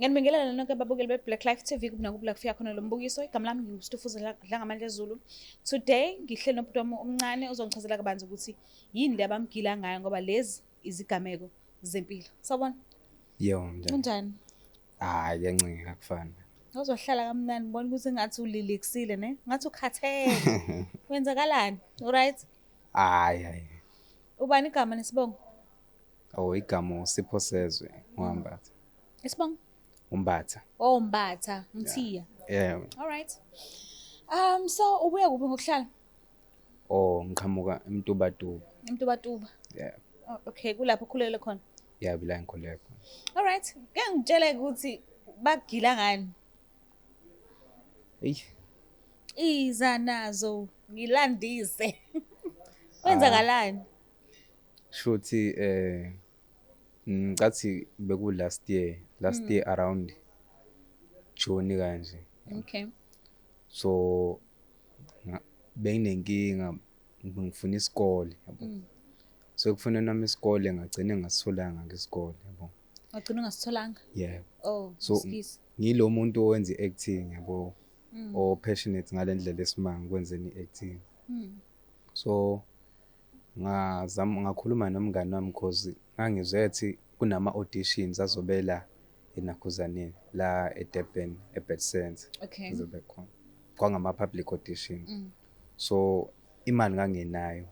Ngiyanibingelela nonke ababukeli be-Black Life TV kunaku-Black Fia khona lo mbukiso. Igama lami ngiwuStufuza Dlangamandla Zulu. Today ngihleli nomuntu wami omncane ozongichazela kabanzi ukuthi yini le abamgila ngayo ngoba lezi izigameko zempilo. Sawubona. Njani? Unjani? Hayi kuyancika akufani. Uzohlala kamnandi ngibona ukuthi ngathi uliliksile ne? Ngathi ukhathele. Kwenzakalani? Alright? Hayi. Ubani igama nesibongo? Oh igama uSipho Sezwe uMbatha. Isibongo? uMbatha. Oh Mbatha, Mthiya. Yeah. Alright. So ubuya kuphi ngokuhlala? Oh ngiqhamuka eMtubatuba. eMtubatuba. Yeah. Oh, okay, kulapho ukhulele khona. Yeah, bila ngikhuleka. Alright. Ke ngitshele ukuthi bagila ngani? Ey. Iza nazo ngilandise. Kwenzakalani? Shothi ngicathi beku last year around June kanje. Okay. So benginenkinga ngifuna isikole yabo. So kufuna nami isikole ngagcina ngasitholanga ngesikole yabo. Wagcina ungasitholanga? Yeah. Oh, So skis. ngilo muntu owenza i-acting yabo. O passionate ngalendlela esimanga kwenzeni i-acting. So ngakhuluma nomngane wami because ngangizwe ethi kunama auditions azobela eNakhuzaneni la eDurban eBed Center. Okay. Kuzobe khona. Kwangama public auditions. So imali ngangenayo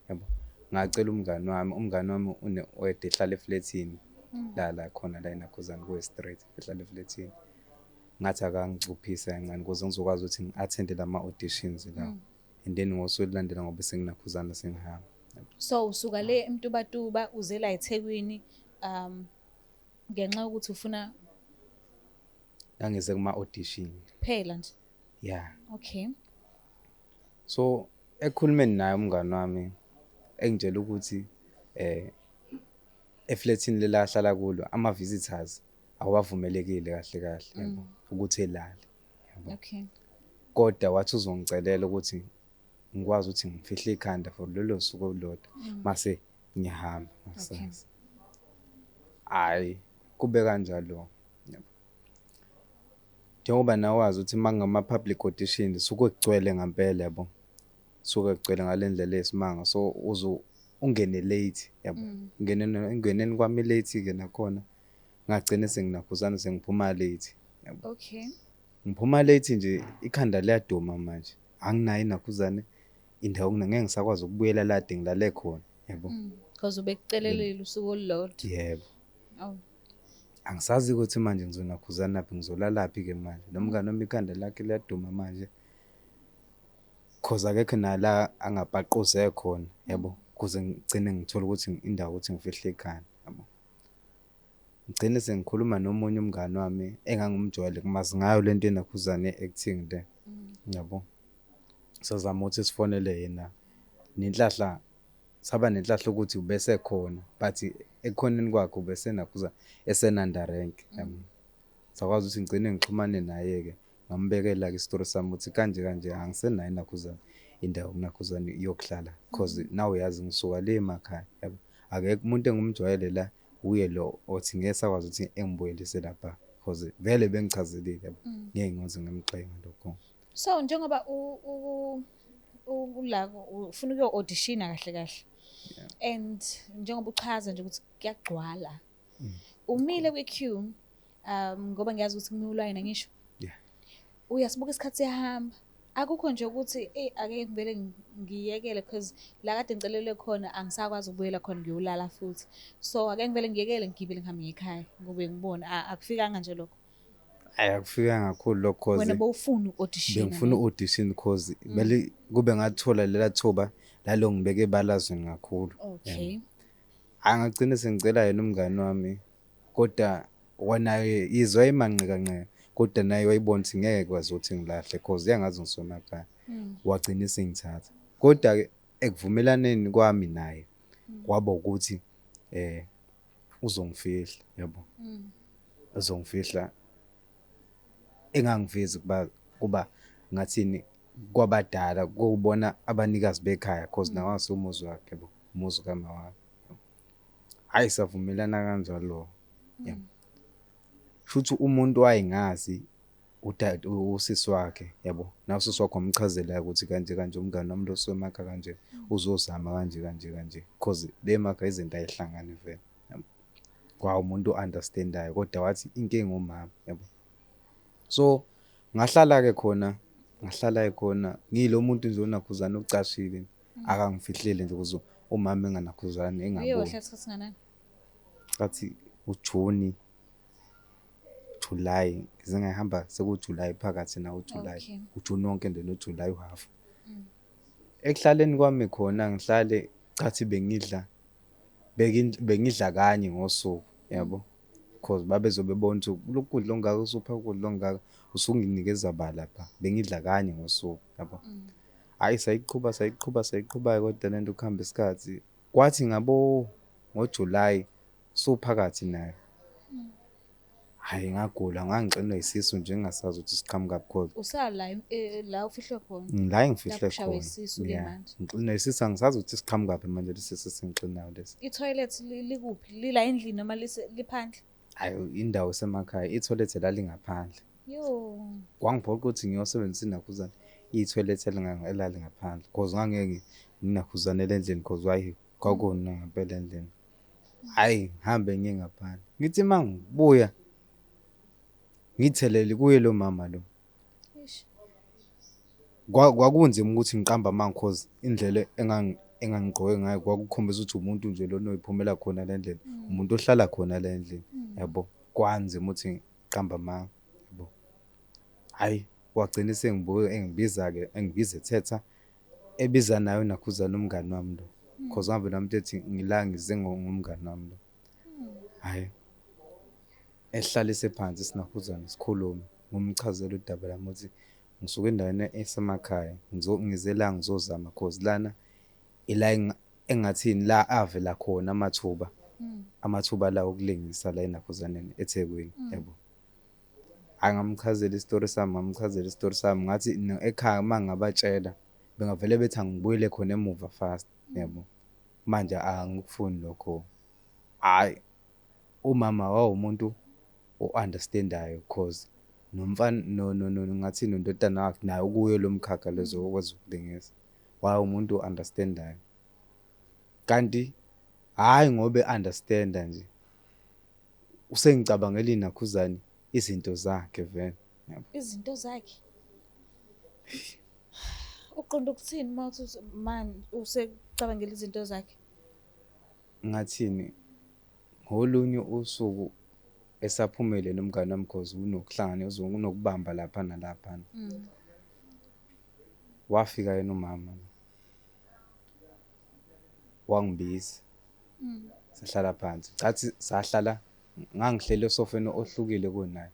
yabo. Ngacela umngane wami oyede ehlala eflatini la khona la eNakhuzani ku street ehlala eflatini. Ngathi akangicuphisa kancane ukuze ngizokwazi ukuthi ngi-attend lama auditions la. And then ngosulandela ngoba senginakhuzana sengihamba. So usuka le eMtubatuba uze la eThekwini ngenxa ukuthi ufuna Ngangize kuma audition. phela nje. Yeah. Okay. So ekhulumeni naye umngane wami engitshela ukuthi eflatini lela hlala kulo ama visitors awavumelekile kahle yabo ukuthi elale yabo. Okay. Kodwa wathi uzongicelela ukuthi ngikwazi ukuthi ngifihle ikhanda for lelo suku olodwa mase ngiyahamba ngasazi. Hayi kube kanjalo yabo. Njengoba nawazi ukuthi mangama public auditions suke kugcwele ngempela yabo. Suke kugcwele ngalendlela esimanga so ungene late yabo. Ungeneni kwami late ke nakhona ngagcina senginakhuzana sengiphuma late yabo. Okay. Ngiphuma late nje ikhanda liyaduma manje. Anginayo inakhuzane indawo ngeke ngisakwazi ukubuyela la ngilale khona yabo. Because ubekucelelela usuku olulodwa. Yebo. Oh. Angisazi ukuthi manje ngizonakhuzana laphi ngizolala laphi ke manje. Nomngane wami ikhanda lakhe liyaduma manje. Cause akekho nala angabhaquze khona yabo. Kuze ngigcine ngithola ukuthi indawo ukuthi ngifihle ikhanda yabo. Ngigcine sengikhuluma nomunye umngane wami engangumjwayele kumazi ngayo lento enakhuzane acting le yabo. Sizama ukuthi sifonele yena nenhlahla saba nenhlahla ukuthi ubese khona but ekhoneni kwakhe ubese nakhuza esenanda rank yabo. Sakwazi ukuthi ngigcine ngixhumane naye ke ngambekela ke story sami ukuthi kanje angisenayo nakhuzana indawo nakhuzana yokuhlala because now uyazi ngisuka le emakhaya yabo. Akekho umuntu engumjwayele la uye lo othi ngeke sakwazi ukuthi engibuyelise lapha because vele bengichazelile yabo. Ngeke ngize ngimxhenga lokho. So njengoba la ufuna ukuyo auditiona kahle. And njengoba uchaza nje ukuthi kuyagcwala. Umile kwi-queue ngoba ngiyazi ukuthi kumulwane ngisho. Yeah. Uyasibuka isikhathi siyahamba. Akukho nje ukuthi ake ngivele ngiyekele because la kade ngicelele khona angisakwazi ukubuyela khona ngiyolala futhi. So ake ngivele ngiyekele ngigibele ngihambe ekhaya ngoba ngibona akufikanga nje lokho. Akufika kakhulu lokho cause wena bowufuna audition. Bengifuna audition cause bele kube ngathola lela thuba lalo ngibeke balazweni kakhulu. Okay. Angagcina sengicela yena umngane wami kodwa wona izwa imanqika kodwa naye wayibona ukuthi ngeke kwazi ukuthi ngilahle cause yangazi ngisemakhaya. Wagcina sengithatha. Kodwa ke ekuvumelaneni kwami naye kwaba ukuthi uzongifihla yabo. Uzongifihla engangivezi kuba ngathini kwabadala ukubona abanikazi bekhaya cause nawase umuzi wakhe yabo. Umuzi kama wakhe. Hayi savumelana kanjalo yabo. Shuthi umuntu wayengazi usisi wakhe, yabo. Na usisi wakhe wamchazela ukuthi kanje kanje umngani wami lo usemakha kanje uzozama kanje kanje kanje cause le makha izinto ayihlangani vele. Yabo. Umuntu understand-ayo kodwa wathi inkinga umama, yabo. So ngahlala-ke khona ngilo muntu nje onakhuzana okucashile, akangifihlele nje ukuze umama enganakhuzane Uye engaboni. wahlala isikhathi singanani? Ngathi uJuni, July, ngize ngahamba sekuJulayi phakathi nawo uJulayi. Okay. uJuni wonke nje noJulayi uhalf. Ekuhlaleni kwami khona ngihlale cathi bengidla kanye ngosuku, yabo. Cause babezobe bona ukuthi lokhu kudla ongaka usupha ukudla ongaka usunginikeza ba lapha. Bengidla kanye ngosuku, yabo. Hayi sayiqhuba kodwa lento kuhamba isikhathi. Kwathi ngoJulayi suphakathi nayo. Hayi ngagula ngangixinwa isisu nje ngingasazi ukuthi siqhamuka because Usala la ufihlwe khona. la engifihle Lapho ushawe khona. isisu-ke Yeah. manje. Ngixinwa isisu angisazi ukuthi siqhamuka phi manje lesi sesingixinayo lesi. I-toilet likuphi? Lila endlini noma liphandle? Hayi indawo esemakhaya, i-toilet lalingaphandle. Yo. Kwangiphoqa ukuthi ngiyosebenzisa inakhuzana i-toilet elalingaphandle cause ngangeke nginakhuzanele endlini cause kwakuna ngempela endlini. Hayi ngihambe ngiye ngaphandle. Ngithi mangibuya ngithelele kuye lo mama lo. Eish. Kwakunzima ukuthi ngiqamba manga cause indlela engangigqoke ngayo kwakukhombisa ukuthi umuntu nje lona oyiphumela khona le ndlela, umuntu ohlala khona le ndlela, yabo. Kwanzima ukuthi ngiqamba manga, yabo. Hayi wagcina engibiza ethetha ebiza nayo nakhuzana umngani wami lo cause ngavela umuntu ethi ngila ngize ngomngani wami lo. Hayi ehlalise phansi sinakhuzana sikhulume ngomchazela udaba lami ukuthi ngisuka endaweni esemakhaya ngize la ngizozama cause lana ila engathini la avela khona amathuba la okulingisa la enakhuzaneni eThekwini, yabo. Angamchazela isitori sami ngathi ekhaya mangabatshela bengavele bethi angibuyele khona emuva fast, yabo. Manje angikufuni lokho. Hayi umama wawumuntu o-understand-ayo cause nomfana ngathi nondodana wakhe naye ukuyo lo mkhakha lezo okwezokulingisa. Umuntu o-understand-ayo. Kanti hayi ngoba e-understand-a nje usengicabangela inakhuzane izinto zakhe vele, yabo. Izinto zakhe. Uqonda ukuthini mawuthi man usecabangela izinto zakhe? Ngathini ngolunye usuku esaphumele nomngane wami cause unokubamba lapha nalapha. Wafika yena umama wangibiza. Sahlala phansi. Cathi sahlala ngangihlele esofeni ohlukile kunaye.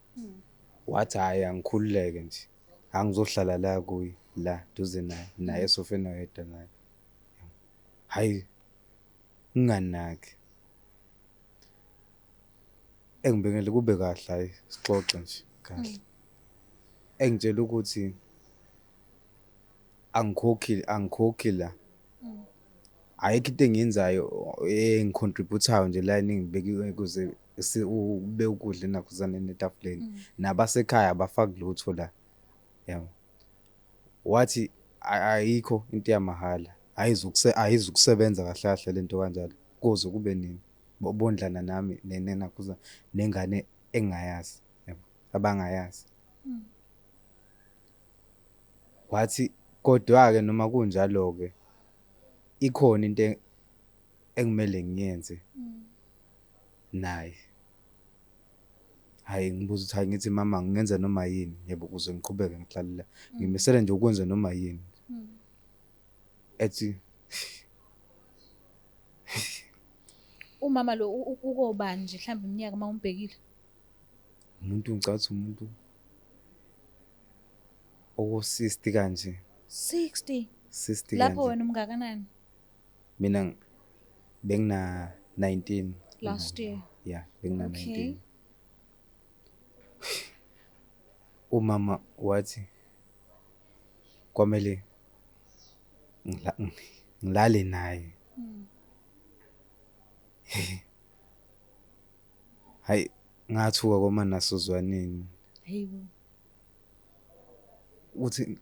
Wathi hayi angikhululeke nje. Angizohlala la kuye la duze naye esofeni oyedwa naye. Hayi nginganaki. Engibekele kube kahle hayi sixoxe nje kahle. Engitshela ukuthi angikhokhi la. Ayikho into engiyenzayo engicontribute-ayo nje la ningibeke ukuze ube ukudla enakhuzaneni etafuleni. Nabasekhaya abafaki lutho la, yabo. Wathi ayikho into yamahhala, ayizukusebenza kahle kahle lento kanjalo kuze kube nini bondlana nami nenakhuzana nengane engayazi, yabo, abangayazi. Wathi kodwa-ke noma kunjalo-ke ikhona into engimele ngiyenze naye. Hayi ngibuza ukuthi hayi ngithi mama ngingenza noma yini, yebo, ukuze ngiqhubeke ngihlale la. Ngimisele nje ukwenza noma yini. Ethi Umama lo ukobani nje mhlawumbe iminyaka mawumbhekile? Ngicabanga umuntu oko-60 kanje. 60. 60 Lapho kanje. wena umngakanani? Mina bengina 19 Last year. Yeah, bengina Okay. 19. Umama wathi kwamele ngilale naye. Hayi ngathuka kwaManasuzwaneni Hayibo. uthi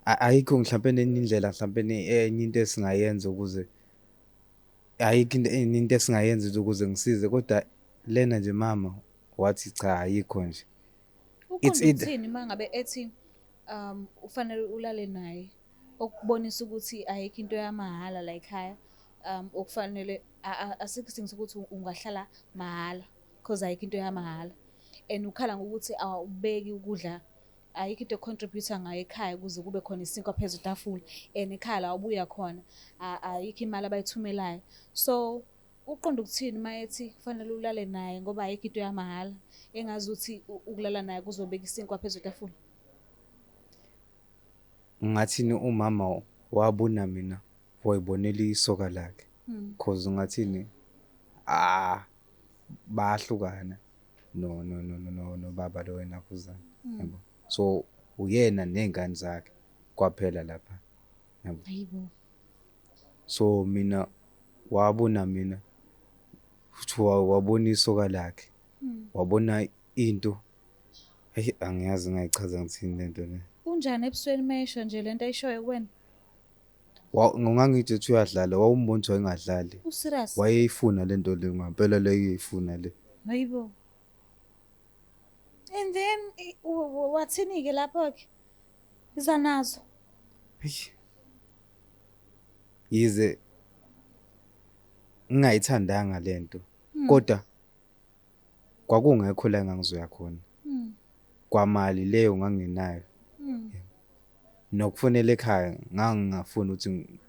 ayikho mhlawumbe enye indlela mhlawumbe enye into esingayenza ukuze ayikho into esingayenza ukuze ngisize kodwa lena nje mama wathi cha ayikho nje. It's Uqonda either ukuthini mangabe ethi ufanele ulale naye okubonisa ukuthi ayikho into yamahhala la ekhaya okufanele asikho isidingo sokuthi ungahlala mahhala because ayikho into yamahhala and ukhala ngokuthi awubeki ukudla ayikho into econtribute ngayo ekhaya ukuze kube khona isinkwa phezu kwetafula and ekhaya la ubuya khona ayikho imali abayithumelayo so uqonda ukuthini mayethi kufanele ulale naye ngoba ayikho into yamahhala engazi ukuthi ukulala naye kuzobeka isinkwa phezu kwetafula. ngathini umama wabona mina wayibonela isoka lakhe cause ngathini bahlukana no baba lo wena kuzana yabo so uyena nezingane zakhe kwaphela lapha yabo Hayibo. so mina wabona mina futhi wabona isoka lakhe wabona into angiyazi ngayichaza ngithini lento le Kunjani ebusweni mayisho nje lento ayishoyo kuwena? ngangithi uthi uyadlala wawumbona ukuthi wayengadlali U-serious? wayeyifuna lento le ngempela leyifuna le. Hayibo. And then wathini-ke lapho-ke? Iza nazo. Yize ngingayithandanga lento kodwa kwakungekho la engangizoya khona kwamali leyo ngangenayo nokufonela ekhaya ngangingafuni ukuthi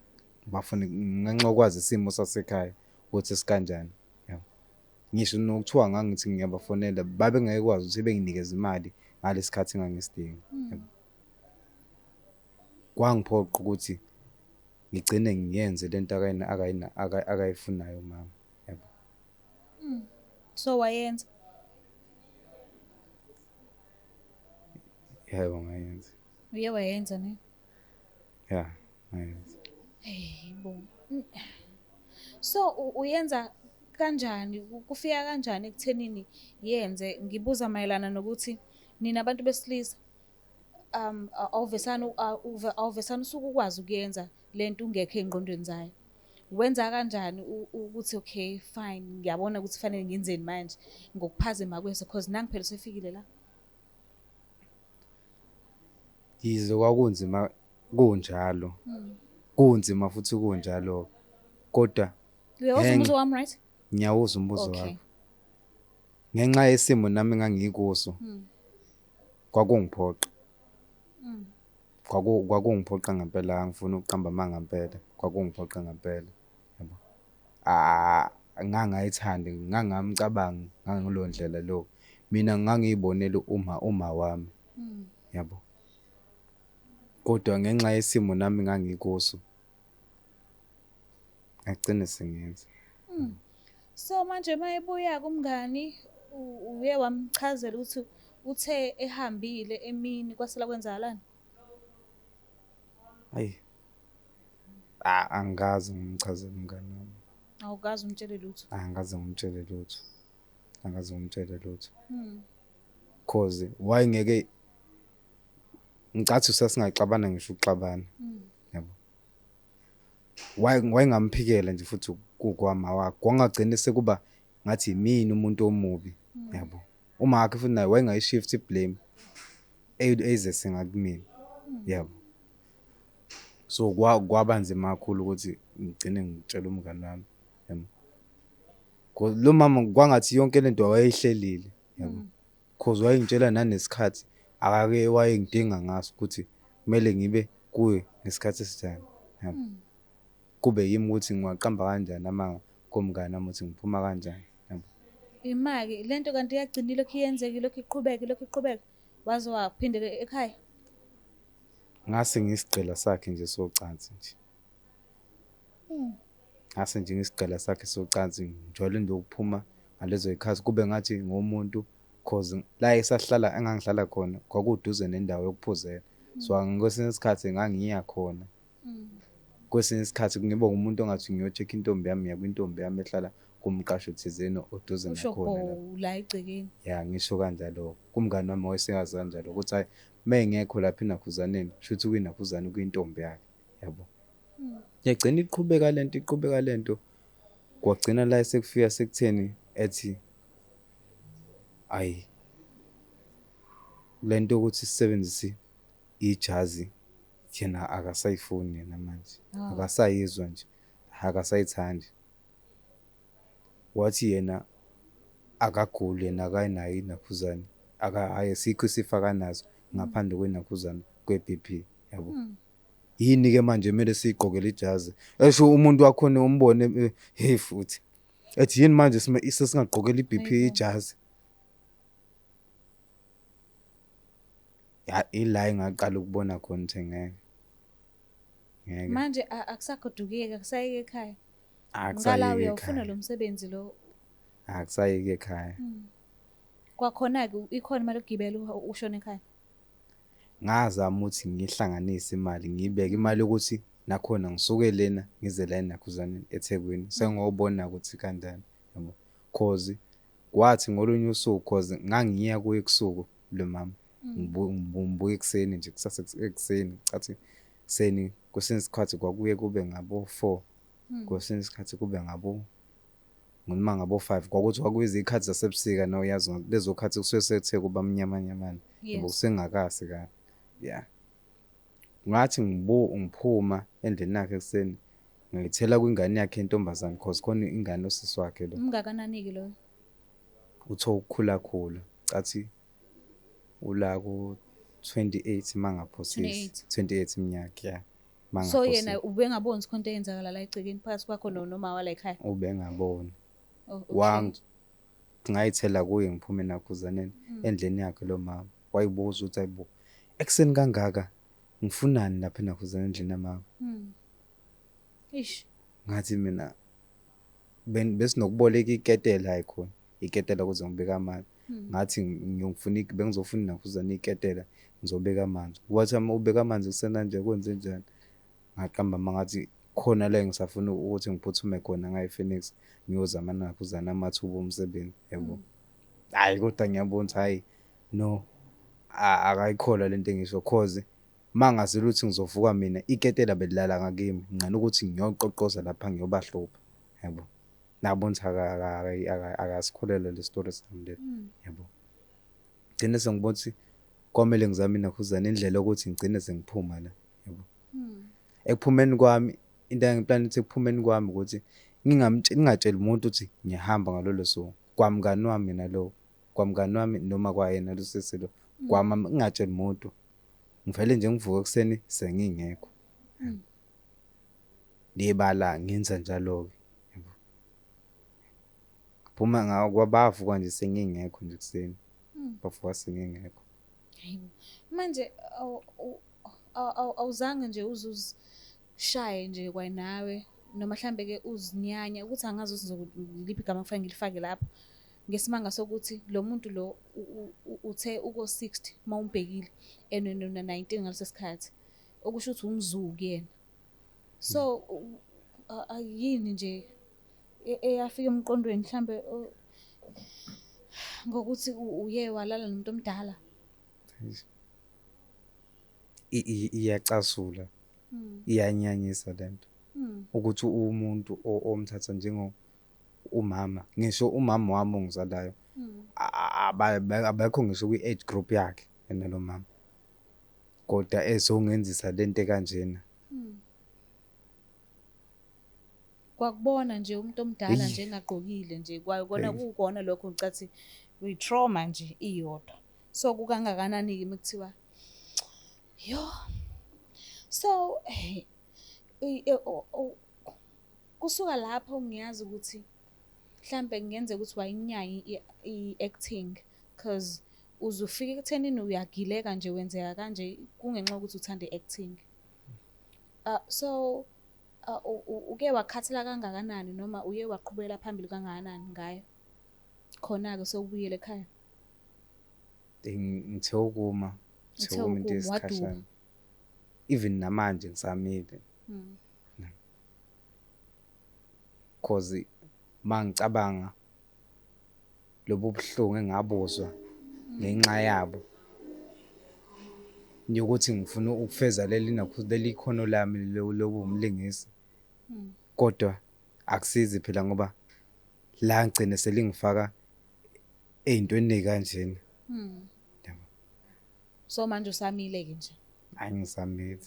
bafune ngenxa yokwazi isimo sasekhaya ukuthi sikanjani yabo ngisho nokuthiwa ngangithi ngiyabafonela babengekwazi ukuthi benginikeze imali ngalesikhathi engangisidinga yabo kwangiphoqa ukuthi ngigcine ngiyenze lento akayifunayo mama yabo So wayenza. yebo ngayenza Uye wayenza ne? ya ngayenza. Hayibo. So uyenza kanjani? Kufika kanjani ekuthenini yenze? Ngibuza mayelana nokuthi nina abantu besilisa awuvesana usuke ukwazi ukuyenza lento ungekho engqondweni zayo. Wenza kanjani ukuthi okay fine ngiyabona ukuthi kufanele ngenzeni manje ngokuphazima kweso because nangi phela sefikile la. Yize kwakunzima kunjalo kunzima futhi kunjalo kodwa Uyawuzwa umbuzo wami right? ngiyawuzwa umbuzo Okay. wakho ngenxa yesimo nami engangikuso kwakungiphoqa kwakungiphoqa ngempela angifuni ukuqamba amanga ngempela kwakungiphoqa ngempela yabo ngangayithandi ngangamcabangi ngangilo ndlela lo mina ngangiyibonela uma wami yabo kodwa ngenxa yesimo nami ngangikuso ngagcina sengenza. So manje mayebuya kumngani uye wamchazela ukuthi uthe ehambile emini kwasela kwenzakalani? Hayi angazi ngimchazela umngani wami Awukazi umtshele lutho. angazi ngimtshele lutho cause wayengeke ngicathi sasingaxabana ngisho ukuxabana yabo wayengamphikela nje futhi kukwama wakhe kwangagcina sekuba ngathi yimini umuntu omubi yabo uma wakhe futhi naye wayengayishift blame eze singakumina yabo so kwabanzima kakhulu ukuthi ngigcine ngitshela umngani wami yabo lo mama kwangathi yonke lento wayeyihlelile yabo cause wayengitshela nanesikhathi akake wayengidinga ngaso ukuthi kumele ngibe kuye ngesikhathi esijani yabo kube yimi ukuthi ngiwaqamba kanjani amanga komngane nami ukuthi ngiphuma kanjani yabo Imaki lento kanti iyagcina lokho iyenzeke lokho iqhubeka waze waphindela ekhaya. ngase ngisigcila sakhe nje socansi nje ngase nje ngisigcila sakhe socansi njalo nje ukuphuma ngalezo ikhathi kube ngathi ngomuntu cause la esahlala engangihlala khona kwakuduze nendawo yokuphuzela so ngokwesinye isikhathi ngangiya khona kwesinye isikhathi ngibe umuntu ongathi ngiyocheck intombi yami yakwintombi yami ehlala kumqasho thizeni oduze usho nakhona lapho. bo la egcekeni. Ya ngisho kanjalo kumngani wami wayesengazi kanjalo ukuthi hayi mengekho lapha eNakhuzaneni shuthi kuyiNakhuzane kuyintombi yakhe yabo. Yagcina iqhubeka lento kwagcina la sekufika sekutheni ethi ayi lento ukuthi sisebenzise ijazi yena akasayifuni yena manje akasayizwa nje akasayithandi wathi yena akaguli yena akayinayo iNakhuzane ayisikho isifo akanazo ngaphandle kweNakhuzane kwe-BP yabo. Yini ke manje kumele sigqokele ijazi esho umuntu wakhona umbone hey futhi ethi yini manje sesingaqhokela i-BP ijazi ya ila engaqala ukubona khona ukuthi ngeke Manje akusagodukeki akusayeke ekhaya. Ngala akusayeke uyawufuna ekhaya lo msebenzi lo. akusayeke ekhaya Kwakhona ke ikhona imali yokugibela ushona ekhaya. ngazama ukuthi ngihlanganise imali ngibeke imali ukuthi nakhona ngisuke lena ngize la eNakhuzane eThekwini sengobona ukuthi kanjani yabo cause kwathi ngolunye usuku cause ngangiya kuye kusuku lo mama ngibuye ekseni nje kusasa ekseni cathi ekseni kwesinye isikhathi kwakuye kube ngabo 4 kwesinye isikhathi kube ngabo noma ngabo 5 kwakuthi kwakuyizikhathi zasebusika nawe yazi lezo khathi kusuke sethe kuba mnyamanyamana yabo sengakase ka yeah ngathi ngiphuma endlini yakhe ekseni ngithela kwingane yakhe intombazane cause khona ingane osisi wakhe lo Ungakanani ke lo? utho ukukhula cathi ula ku 28 mangaphosisi 28 iminyaka ya So yena ubengaboni konke eyenzakala la egcekeni phakathi kwakho noma wala ekhaya. ubengabona ngayithela kuye ngiphume eNakhuzaneni endlini yakhe lo mama wayibuza ukuthi ayibo ekseni kangaka ngifunani lapha eNakhuzane endlini yami Ish ngathi mina besinokuboleka iketela ayikhona iketela ukuze ngibeka amanzi ngathi bengizofuna iNakhuzane iketela ngizobeka amanzi wathi uma ubeka amanzi kusena nje kwenze njani ngaqamba mangathi khona la ngisafuna ukuthi ngiphuthume khona ngaye Phoenix ngiyozama naKhuzana amathuba omsebenzi yabo. Hayi kodwa ngiyabona ukuthi hayi no akayikholwa lento engisho cause mangazile ukuthi ngizovuka mina iketela belilala ngakimi ngqana ukuthi ngiyoqoqoza lapha ngiyobahlupha yabo. Nabona ukuthi akasikholelwa le story sami le yabo. Ngene sengibona ukuthi kwamele ngizame naKhuzana indlela ukuthi ngigcine sengiphuma la yabo. Ekuphumeni kwami into engiplan ukuthi ekuphumeni kwami ukuthi ngingatsheli umuntu ukuthi ngiyahamba ngalolo suku kwamngani wami mina lo kwamngani wami noma kwayena lo sesilo kwami ngingatsheli umuntu ngivele nje ngivuka ekseni sengingekho libala ngenza njalo ke yabo. Phuma ngakwabavuka nje sengingekho nje ekseni bavuka sengingekho. Manje awuzange nje uzushaye nje kwanawe noma mhlambe ke uzinyanya ukuthi angazi uzoliphi igama kufanele ngilifake lapho ngesimanga sokuthi lo muntu lo uthe uko 60 mawumbhekile enona 19 ngaleso sikhathi okusho ukuthi umZulu kuyena so ayini nje eyafika emqondweni mhlambe ngokuthi uye walala nomuntu omdala iyacasula iyanyanyisa lento ukuthi umuntu omthatha njengo umama ngisho umama wami ongizalayo abekho ngisho kwi-age group yakhe yena lo mama kodwa ezongenzisa lento kanjena kwakubona nje umuntu omdala nje engagqokile nje kwayibona kukona lokho ngicathi uyi-trauma nje iyodwa so kukangakanani ke mekuthiwa yo so kusuka lapho ngiyazi ukuthi mhlambe ngenze ukuthi wayinyanya i-acting cause uzufika ekuthenini uyagileka nje wenzeka kanje kungenxa ukuthi uthanda i-acting so uke wakhathela kangakanani noma uye waqhubekela phambili kangakanani ngayo khona ke sewubuyele ekhaya ngithe ukuma into esikhashana even namanje ngisamile cause mangicabanga lobu buhlungu engabuzwa ngenxa yabo nyokuthi ngifuna ukufeza leli khono lami lobu umlingisi kodwa akusizi phela ngoba la ngigcine selingifaka ey'ntweni kanjena. Yabo. So manje usamile-ke nje. Hayi ngisamile.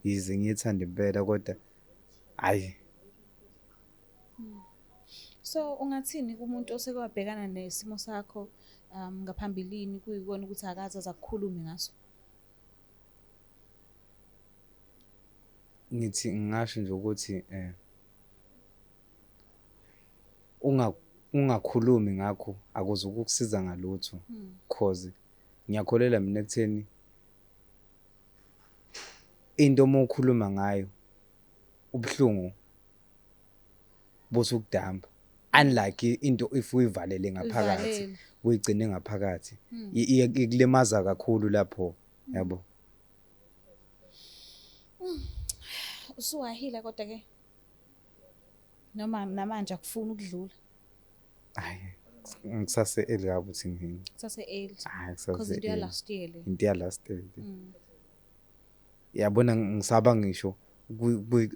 Yize ngiyithanda impela kodwa hayi. So ungathini kumuntu oseke wabhekana nesimo sakho ngaphambilini kuyikona ukuthi akaze akukhulume ngaso? Ngithi ngingasho nje ukuthi ungakhulumi ngakho akuze ukukusiza ngalutho cause ngiyakholelwa mina ekutheni into uma ukhuluma ngayo ubuhlungu busukudamba unlike into if uyivalele ngaphakathi uyigcine ngaphakathi ikulimaza kakhulu lapho yabo. Usuwahila kodwa ke noma namanje akufuni ukudlula? Hayi ngisase early kabi ukuthi ngini. Kusase early. Hayi kusase Because into ya last year le. Into ya last year. Yabona ngisaba ngisho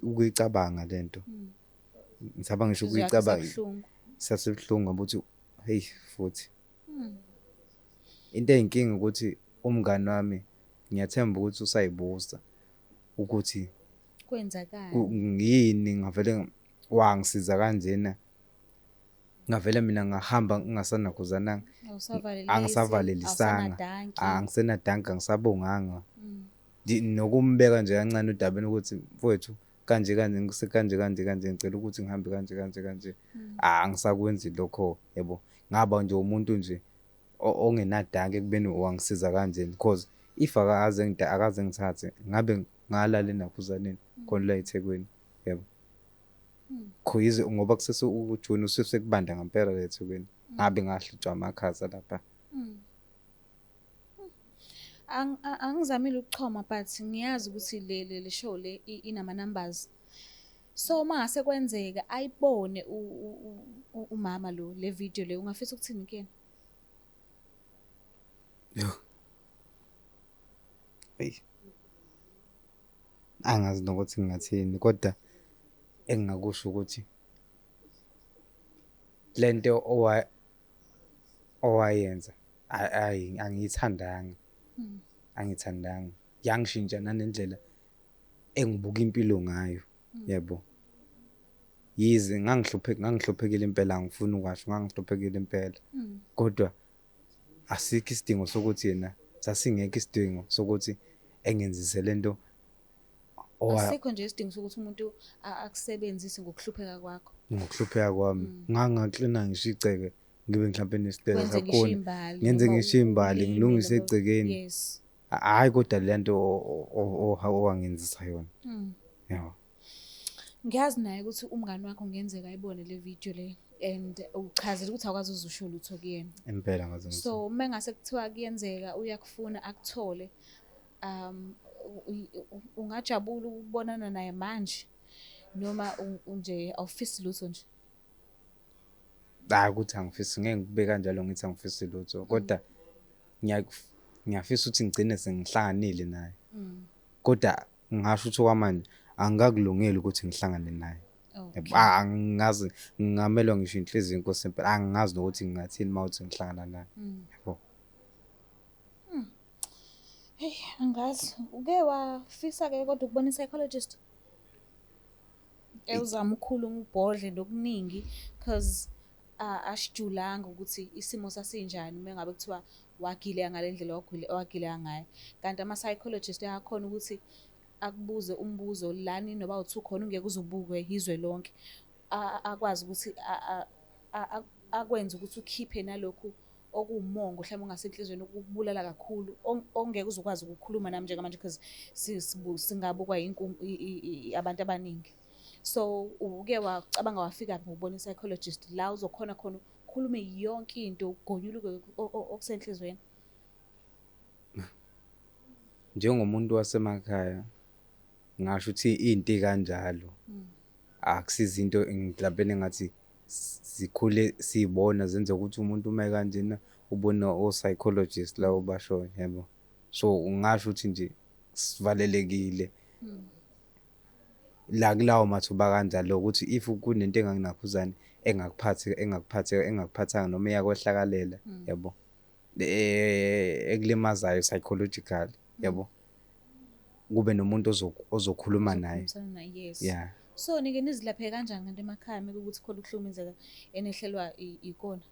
ukuyicabanga lento. Ngisaba ngisho ukuyicabanga. Sasebhlungu ngokuthi hey futhi. Into eyinkinga ukuthi umngani wami ngiyathemba ukuthi usayibuza ukuthi kwenzakani yini ngavele wangisiza kanjena ngavele mina ngahamba ngingasanakhuzananga angisavalelisanga angisenadanka ngisabonganga nokumbeka nje kancane udabeni ukuthi mfowethu kanje ngicela ukuthi ngihambe kanje angisakwenzi lokho yebo ngaba nje umuntu nje ongenadanka ekubeni wangisiza kanjeni because if akaze ngithathe ngabe ngalala enakhuzaneni khona la eThekwini yebo khoyize ngoba kusese uJune usesekubanda ngempela la eThekwini ngabe ngahlutshwa amakhaza lapha. Angizamile ukuchoma but ngiyazi ukuthi le show le inama numbers, so mase kwenzeka ayibone umama lo le video le ungafisa ukuthini kuyena? Yo. Hey. Angazi nokuthi ngingathini kodwa engingakusho ukuthi lento owayenza angiyithandanga. Angithandanga yangishintsha nanendlela engibuka impilo ngayo yebo. Yize ngangihluphekile impela angifuni ukwasho ngangihluphekile impela kodwa asikho isidingo sokuthi yena sasingekho isidingo sokuthi engenzise lento asikho nje isidingo sokuthi umuntu akusebenzise ngokuhlupheka kwakho. Ngokuhlupheka kwami ngangaklina ngishiceke ngibe mhlawumbe nesitela sakhona ngenze ngisho imbali ngilungise egcekeni. Yes. Hayi kodwa lento owangenzisa yona. Yebo. Ngiyazi naye ukuthi umngani wakho ngenzeka ayibone le video le and uchazile ukuthi akwazi uzusho lutho kuyena. Impela ngaze ngithi. So uma ngase kuthiwa kuyenzeka uyakufuna akuthole ungajabula ukubonana naye manje noma nje awufisi lutho nje? Hayi ukuthi angifisi ngeke ngibe kanjalo ngithi angifisi lutho kodwa ngiyafisa ukuthi ngigcine sengihlanganile naye. Kodwa ngisho ukuthi kwamanje angikakulungeli ukuthi ngihlangane naye. Angazi ngingamelwa ngisho inhliziyo inkosi impela angazi nokuthi ngingathini mawuthi ngihlangana naye. Yebo. Hey angazi uke wafisa ke kodwa ukubona i-psychologist? Uzama ukukhuluma ubhodle nokuningi because ashijulanga ukuthi isimo sasinjani mengabe kuthiwa wagile ngalendlela owagile ngayo. Kanti ama-psychologist ayakhona ukuthi akubuze umbuzo lani noba uthu khona ungeke uzubukwe izwe lonke akwazi ukuthi akwenza ukuthi ukhiphe nalokhu okuwumongo mhlawumbe ungasenhlizweni ukubulala kakhulu ongeke uzokwazi ukukhuluma nami njengamanje because singabukwa abantu abaningi. So uke wacabanga wafika ngokubona i-psychologist la uzokhona khona ukhulume yonke into ugonyuluke okusenhlizweni? Njengomuntu wasemakhaya ngasho ukuthi into kanjalo akusizi into ngilabene ngathi zikhule siyibona zenza ukuthi umuntu uma kanjena ubona o-psychologist lawo bashoyo yabo. So ungasho ukuthi nje sivalelekile la kulawo mathuba kanjalo ukuthi if kunento enganginaphuzane engakuphathanga noma iyakwehlakalela yabo ekulimazayo psychological yabo, kube nomuntu ozokhuluma naye. Yes. Yeah. So nike nizilaphe kanjani kanti emakhaya mekuthi khona ukuhlukumezeka enehlelwa ikona?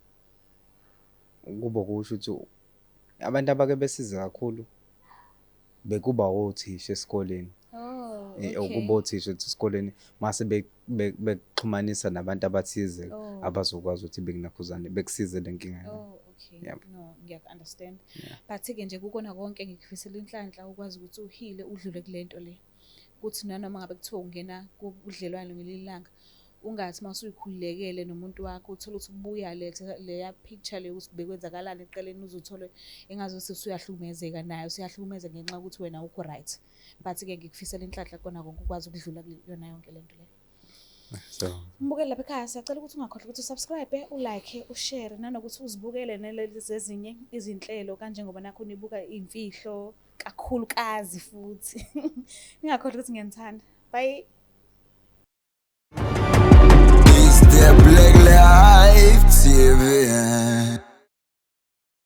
Kuba kusho ukuthi abantu abake besiza kakhulu bekuba othisha esikoleni. Oh, Ukuba othisha esikoleni mase bekuxhumanisa nabantu abathize abazokwazi ukuthi bekunaphuzane bekusize lenkinga yakho. Oh, okay. Yep. No, ngiya-understand. Yeah. But-ke nje kukona konke ngikufisela inhlanhla ukwazi ukuthi uhile udlule kule nto le. Kuthi nanoma ngabe kuthiwa ungena kubudlelwano ngelilanga ungathi masuyikhululekele nomuntu wakho uthola ukuthi kubuya leya picture le ukuthi bekwenzakalani eqeleni uzothole engazuthi usuyahlukumezeka naye usuyahlukumeza ngenxa yokuthi wena ukho right. But-ke ngikufisela inhlanhla kona konke ukwazi ukudlula kuyona yonke lento le. So Mbukeli lapha ekhaya siyacela ukuthi ungakhohlwa ukuthi usubscribe, ulike, ushare nanokuthi uzibukele nalezi ezinye izinhlelo kanjengoba nakho nibuka imfihlo kakhulukazi futhi. Ningakhohlwa ukuthi ngiyanithanda. Bye. Is der Black Life TV?